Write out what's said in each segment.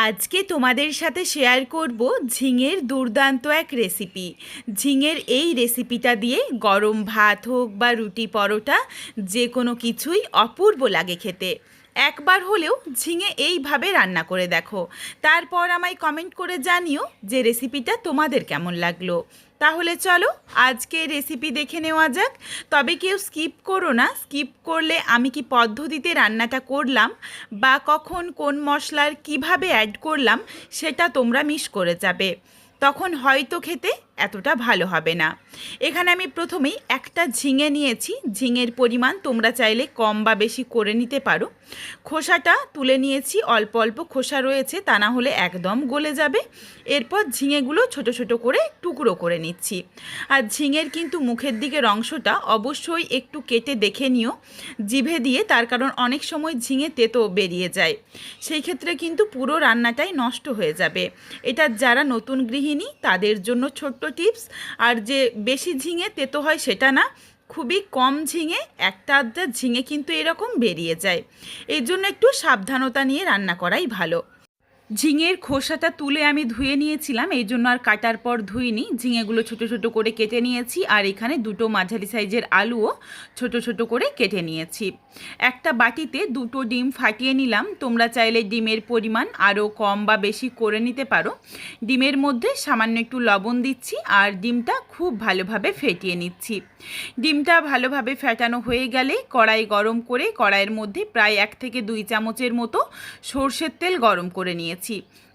আজকে তোমাদের সাথে শেয়ার করব ঝিঙের দুর্দান্ত এক রেসিপি। ঝিঙের এই রেসিপিটা দিয়ে গরম ভাত হোক বা রুটি পরোটা যে কোনো কিছুই অপূর্ব লাগে খেতে। একবার হলেও ঝিঙে এইভাবে রান্না করে দেখো, তারপর আমায় কমেন্ট করে জানিও যে রেসিপিটা তোমাদের কেমন লাগলো। তাহলে চলো আজকে রেসিপি দেখে নেওয়া যাক। তবে কেউ স্কিপ করো না, স্কিপ করলে আমি কি পদ্ধতিতে রান্নাটা করলাম বা কখন কোন মশলার কিভাবে অ্যাড করলাম সেটা তোমরা মিস করে যাবে, তখন হয়তো খেতে এতটা ভালো হবে না। এখানে আমি প্রথমেই একটা ঝিঙে নিয়েছি। ঝিঙের পরিমাণ তোমরা চাইলে কম বা বেশি করে নিতে পারো। খোসাটা তুলে নিয়েছি, অল্প অল্প খোসা রয়েছে, তা না হলে একদম গলে যাবে। এরপর ঝিঙেগুলো ছোট ছোট করে টুকরো করে নিচ্ছি। আর ঝিঙের কিন্তু মুখের দিকের অংশটা অবশ্যই একটু কেটে দেখে নিও জিভে দিয়ে, তার কারণ অনেক সময় ঝিঙে তেতো বেরিয়ে যায়, সেই ক্ষেত্রে কিন্তু পুরো রান্নাটাই নষ্ট হয়ে যাবে। এটা যারা নতুন গৃহিণী তাদের জন্য ছোট্ট টিপস। আর যে বেশি ঝিঙে তেতো হয় সেটা না, খুবই কম ঝিঙে, একটা আধটা ঝিঙে কিন্তু এরকম বেরিয়ে যায়। এই জন্য একটু সাবধানতা নিয়ে রান্না করাই ভালো। ঝিঙের খোসাটা তুলে আমি ধুয়ে নিয়েছিলাম, এই জন্য আর কাটার পর ধুইনি। ঝিঙেগুলো ছোট ছোট করে কেটে নিয়েছি। আর এখানে দুটো মাঝারি সাইজের আলুও ছোট ছোট করে কেটে নিয়েছি। একটা বাটিতে দুটো ডিম ফাটিয়ে নিলাম। তোমরা চাইলে ডিমের পরিমাণ আরও কম বা বেশি করে নিতে পারো। ডিমের মধ্যে সামান্য একটু লবণ দিচ্ছি আর ডিমটা খুব ভালোভাবে ফেটিয়ে নিচ্ছি। ডিমটা ভালোভাবে ফেটানো হয়ে গেলে কড়াই গরম করে কড়াইয়ের মধ্যে প্রায় 1 থেকে 2 চামচের মতো সর্ষের তেল গরম করে নিয়েছি।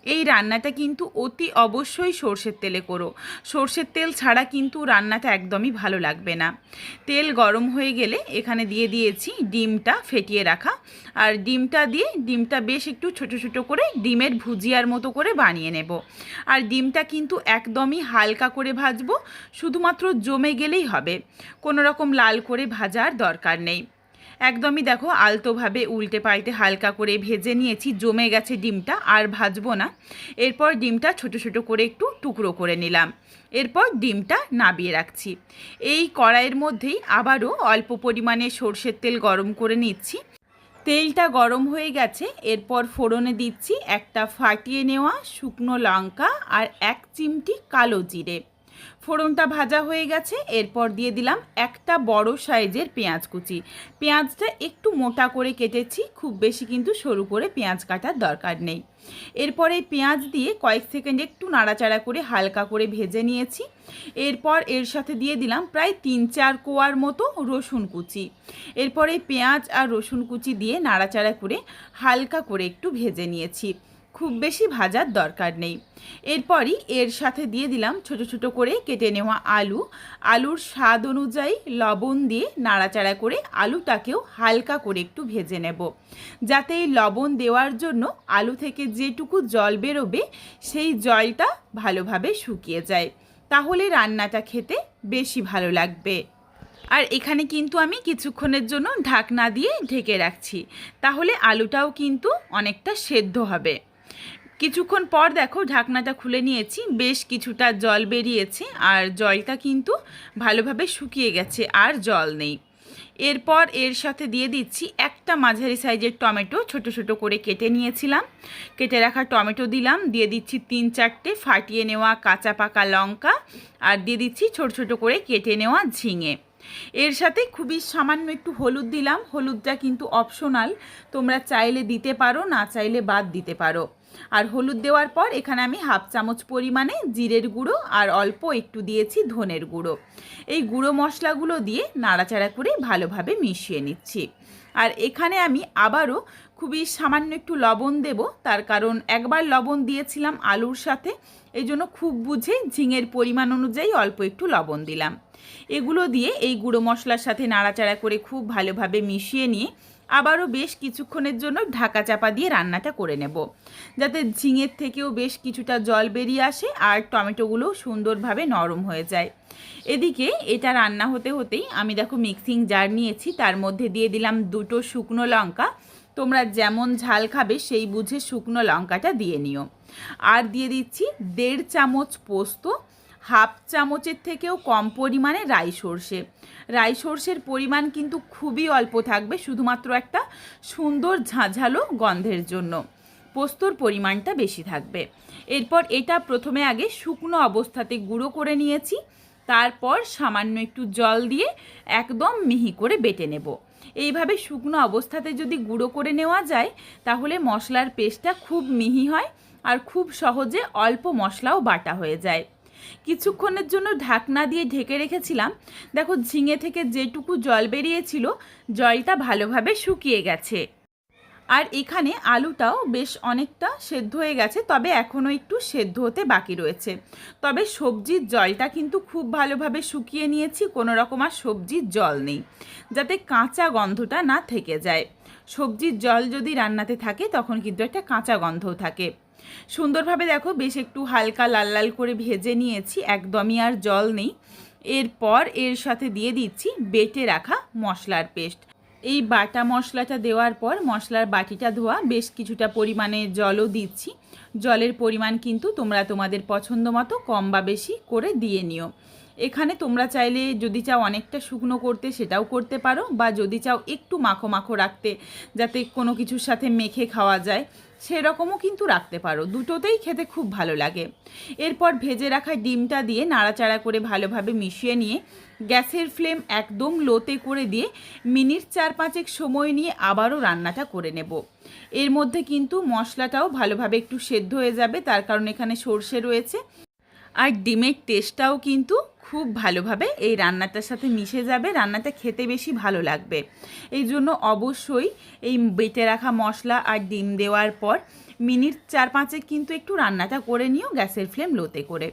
এই রান্নাটা কিন্তু অতি অবশ্যই সর্ষের তেলে করো। সর্ষের তেল ছাড়া কিন্তু রান্নাটা একদমই ভালো লাগবে না। তেল গরম হয়ে গেলে এখানে দিয়ে দিয়েছি ডিমটা ফেটিয়ে রাখা। আর ডিমটা দিয়ে ডিমটা বেশ একটু ছোট ছোট করে ডিমের ভুজিয়ার মতো করে বানিয়ে নেব। আর ডিমটা কিন্তু একদমই হালকা করে ভাজবো, শুধুমাত্র জমে গেলেই হবে, কোনো রকম লাল করে ভাজার দরকার নেই। একদমই দেখো আলতোভাবে উল্টে পাল্টে হালকা করে ভেজে নিয়েছি, জমে গেছে ডিমটা, আর ভাজবো না। এরপর ডিমটা ছোট ছোট করে একটু টুকরো করে নিলাম। এরপর ডিমটা নাবিয়ে রাখছি। এই কড়াইয়ের মধ্যেই আবারও অল্প পরিমাণে সর্ষের তেল গরম করে নিচ্ছি। তেলটা গরম হয়ে গেছে, এরপর ফোড়নে দিচ্ছি একটা ফাটিয়ে নেওয়া শুকনো লঙ্কা আর 1 চিমটি কালো জিরে। ফোড়নটা ভাজা হয়ে গেছে, এরপর দিয়ে দিলাম একটা বড় সাইজের পেঁয়াজ কুচি। পেঁয়াজটা একটু মোটা করে কেটেছি, খুব বেশি কিন্তু সরু করে পেঁয়াজ কাটার দরকার নেই। এরপরে পেঁয়াজ দিয়ে কয়েক সেকেন্ড একটু নাড়াচাড়া করে হালকা করে ভেজে নিয়েছি। এরপর এর সাথে দিয়ে দিলাম প্রায় 3-4 কোয়ার মতো রসুন কুচি। এরপরে পেঁয়াজ আর রসুন কুচি দিয়ে নাড়াচাড়া করে হালকা করে একটু ভেজে নিয়েছি, খুব বেশি ভাজার দরকার নেই। এরপরই এর সাথে দিয়ে দিলাম ছোট ছোট করে কেটে নেওয়া আলু। আলুর স্বাদ অনুযায়ী লবণ দিয়ে নাড়াচাড়া করে আলুটাকেও হালকা করে একটু ভেজে নেব, যাতে এই লবণ দেওয়ার জন্য আলু থেকে যেটুকু জল বেরোবে সেই জলটা ভালোভাবে শুকিয়ে যায়, তাহলে রান্নাটা খেতে বেশি ভালো লাগবে। আর এখানে কিন্তু আমি কিছুক্ষণের জন্য ঢাকনা দিয়ে ঢেকে রাখছি, তাহলে আলুটাও কিন্তু অনেকটা সেদ্ধ হবে। কিছুক্ষণ পর দেখো ঢাকনাটা খুলে নিয়েছি, বেশ কিছুটা জল বেরিয়েছে আর জলটা কিন্তু ভালোভাবে শুকিয়ে গেছে, আর জল নেই। এরপর এর সাথে দিয়ে দিচ্ছি একটা মাঝারি সাইজের টমেটো, ছোট ছোট করে কেটে নিয়েছিলাম। কেটে রাখা টমেটো দিলাম, দিয়ে দিচ্ছি 3-4টে ফাটিয়ে নেওয়া কাঁচা পাকা লঙ্কা, আর দিয়ে দিচ্ছি ছোট ছোট করে কেটে নেওয়া ঝিঙে। এর সাথে খুবই সামান্য একটু হলুদ দিলাম। হলুদটা কিন্তু অপশনাল, তোমরা চাইলে দিতে পারো, না চাইলে বাদ দিতে পারো। আর হলুদ দেওয়ার পর এখানে আমি 1/2 চামচ পরিমাণে জিরের গুঁড়ো আর অল্প একটু দিয়েছি ধনের গুঁড়ো। এই গুঁড়ো মশলাগুলো দিয়ে নাড়াচাড়া করে ভালোভাবে মিশিয়ে নিচ্ছি। আর এখানে আমি আবারও খুবই সামান্য একটু লবণ দেব, তার কারণ একবার লবণ দিয়েছিলাম আলুর সাথে, এই জন্য খুব বুঝে ঝিঙের পরিমাণ অনুযায়ী অল্প একটু লবণ দিলাম। এগুলো দিয়ে এই গুঁড়ো মশলার সাথে নাড়াচাড়া করে খুব ভালোভাবে মিশিয়ে নিয়ে আবারও বেশ কিছুক্ষণের জন্য ঢাকা চাপা দিয়ে রান্নাটা করে নেব, যাতে ঝিঙের থেকেও বেশ কিছুটা জল বেরিয়ে আসে আর টমেটোগুলো সুন্দরভাবে নরম হয়ে যায়। এদিকে এটা রান্না হতে হতেই আমি দেখো মিক্সিং জার নিয়েছি, তার মধ্যে দিয়ে দিলাম 2টো শুকনো লঙ্কা। তোমরা যেমন ঝাল খাবে সেই বুঝে শুকনো লঙ্কাটা দিয়ে নিও। আর দিয়ে দিচ্ছি 1.5 চামচ পোস্ত, 1/2 চামচের থেকেও কম পরিমাণে রাই সর্ষে। রাই সর্ষের পরিমাণ কিন্তু খুবই অল্প থাকবে, শুধুমাত্র একটা সুন্দর ঝাঁঝালো গন্ধের জন্য। পোস্তর পরিমাণটা বেশি থাকবে। এরপর এটা প্রথমে আগে শুকনো অবস্থাতে গুঁড়ো করে নিয়েছি, তারপর সামান্য একটু জল দিয়ে একদম মিহি করে বেটে নেব। এইভাবে শুকনো অবস্থাতে যদি গুঁড়ো করে নেওয়া যায় তাহলে মশলার পেস্টটা খুব মিহি হয় আর খুব সহজে অল্প মশলাও বাটা হয়ে যায়। কিছুক্ষণের জন্য ঢাকনা দিয়ে ঢেকে রেখেছিলাম। দেখো ঝিঙে থেকে যেটুকু জল বেরিয়েছিল জলটা ভালোভাবে শুকিয়ে গেছে। আর এখানে আলুটাও বেশ অনেকটা সেদ্ধ হয়ে গেছে, তবে এখনও একটু সেদ্ধ হতে বাকি রয়েছে। তবে সবজির জলটা কিন্তু খুব ভালোভাবে শুকিয়ে নিয়েছি, কোনো রকম আর সবজির জল নেই, যাতে কাঁচা গন্ধটা না থেকে যায়। সবজির জল যদি রান্নাতে থাকে তখন কিন্তু একটা কাঁচা গন্ধও থাকে। সুন্দরভাবে দেখো বেশ একটু হালকা লাল লাল করে ভেজে নিয়েছি, একদমই আর জল নেই। এরপর এর সাথে দিয়ে দিচ্ছি বেটে রাখা মশলার পেস্ট। এই বাটা মশলাটা দেওয়ার পর মশলার বাটিটা ধোয়া বেশ কিছুটা পরিমাণে জলও দিচ্ছি। জলের পরিমাণ কিন্তু তোমরা তোমাদের পছন্দ মতো কম বা বেশি করে দিয়ে নিও। এখানে তোমরা চাইলে যদি চাও অনেকটা শুকনো করতে সেটাও করতে পারো, বা যদি চাও একটু মাখো মাখো রাখতে যাতে কোনো কিছুর সাথে মেখে খাওয়া যায় সেরকমও কিন্তু রাখতে পারো, দুটোতেই খেতে খুব ভালো লাগে। এরপর ভেজে রাখা ডিমটা দিয়ে নাড়াচাড়া করে ভালোভাবে মিশিয়ে নিয়ে গ্যাসের ফ্লেম একদম লোতে করে দিয়ে মিনিট 4-5 সময় নিয়ে আবারও রান্নাটা করে নেব। এর মধ্যে কিন্তু মশলাটাও ভালোভাবে একটু সেদ্ধ হয়ে যাবে, তার কারণ এখানে সর্ষে রয়েছে। আর ডিমের টেস্টটাও কিন্তু খুব ভালোভাবে এই রান্নাটার সাথে মিশে যাবে, রান্নাটা খেতে বেশি ভালো লাগবে। এই জন্য অবশ্যই এই বেটে রাখা মশলা আর ডিম দেওয়ার পর মিনিট 4-5 কিন্তু একটু রান্নাটা করে নিও গ্যাসের ফ্লেম লোতে করে।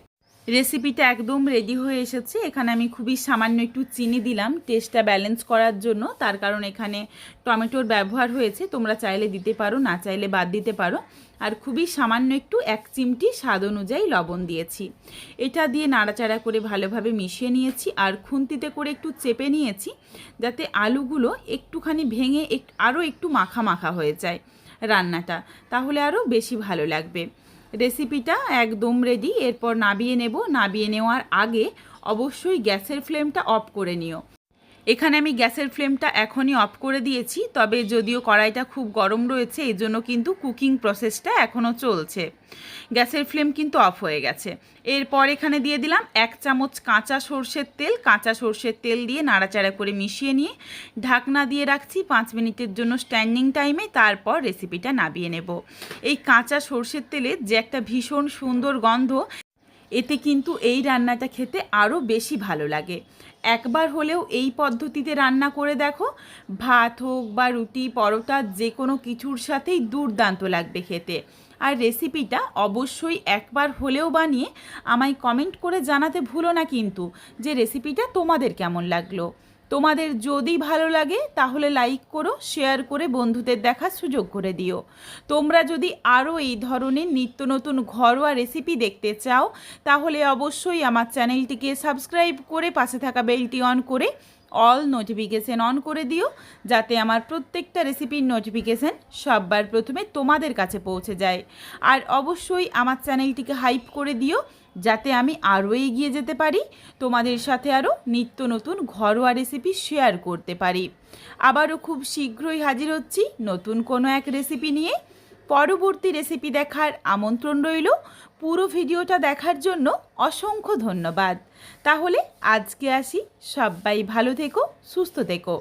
রেসিপিটা একদম রেডি হয়ে এসেছে। এখানে আমি খুবই সামান্য একটু চিনি দিলাম টেস্টটা ব্যালেন্স করার জন্য, তার কারণ এখানে টমেটোর ব্যবহার হয়েছে, তোমরা চাইলে দিতে পারো, না চাইলে বাদ দিতে পারো। আর খুবই সামান্য একটু 1 চিমটি স্বাদ অনুযায়ী লবণ দিয়েছি। এটা দিয়ে নাড়াচাড়া করে ভালোভাবে মিশিয়ে নিয়েছি আর খুন্তিতে করে একটু চেপে নিয়েছি যাতে আলুগুলো একটুখানি ভেঙে আরও একটু মাখা মাখা হয়ে যায় রান্নাটা, তাহলে আরও বেশি ভালো লাগবে। রেসিপিটা একদম রেডি। এরপর নাবিয়ে নেব। নাবিয়ে নেওয়ার আগে অবশ্যই গ্যাসের ফ্লেমটা অফ করে নিও। এখানে আমি গ্যাসের ফ্লেমটা এখনই অফ করে দিয়েছি, তবে যদিও কড়াইটা খুব গরম রয়েছে এই জন্য কিন্তু কুকিং প্রসেসটা এখনও চলছে। গ্যাসের ফ্লেম কিন্তু অফ হয়ে গেছে। এরপর এখানে দিয়ে দিলাম 1 চামচ কাঁচা সর্ষের তেল। কাঁচা সর্ষের তেল দিয়ে নাড়াচাড়া করে মিশিয়ে নিয়ে ঢাকনা দিয়ে রাখছি 5 মিনিটের জন্য স্ট্যান্ডিং টাইমে, তারপর রেসিপিটা নাবিয়ে নেব। এই কাঁচা সর্ষের তেলের যে একটা ভীষণ সুন্দর গন্ধ, এতে কিন্তু এই রান্নাটা খেতে আরও বেশি ভালো লাগে। একবার হলেও এই পদ্ধতিতে রান্না করে দেখো, ভাত হোক বা রুটি পরোটা যে কোনো কিছুর সাথেই দুর্দান্ত লাগবে খেতে। আর রেসিপিটা অবশ্যই একবার হলেও বানিয়ে আমায় কমেন্ট করে জানাতে ভুলো না কিন্তু যে রেসিপিটা তোমাদের কেমন লাগলো। তোমাদের যদি ভালো লাগে তাহলে লাইক করো, শেয়ার করে বন্ধুদের দেখার সুযোগ করে দিও। তোমরা যদি আরও এই ধরনের নিত্য নতুন ঘরোয়া রেসিপি দেখতে চাও তাহলে অবশ্যই আমার চ্যানেলটিকে সাবস্ক্রাইব করে পাশে থাকা বেলটি অন করে অল নোটিফিকেশান অন করে দিও, যাতে আমার প্রত্যেকটা রেসিপির নোটিফিকেশান সবার প্রথমে তোমাদের কাছে পৌঁছে যায়। আর অবশ্যই আমার চ্যানেলটিকে হাইপ করে দিও যাতে আমি আরও এগিয়ে যেতে পারি, তোমাদের সাথে আরও নিত্য নতুন ঘরোয়া রেসিপি শেয়ার করতে পারি। আবারও খুব শীঘ্রই হাজির হচ্ছি নতুন কোনো এক রেসিপি নিয়ে। পরবর্তী রেসিপি দেখার আমন্ত্রণ রইল। পুরো ভিডিওটা দেখার জন্য অসংখ্য ধন্যবাদ। তাহলে আজকে আসি, সবাই ভালো থেকো, সুস্থ থেকো।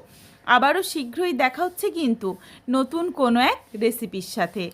আবারও শীঘ্রই দেখা হচ্ছে কিন্তু নতুন কোনো এক রেসিপির সাথে।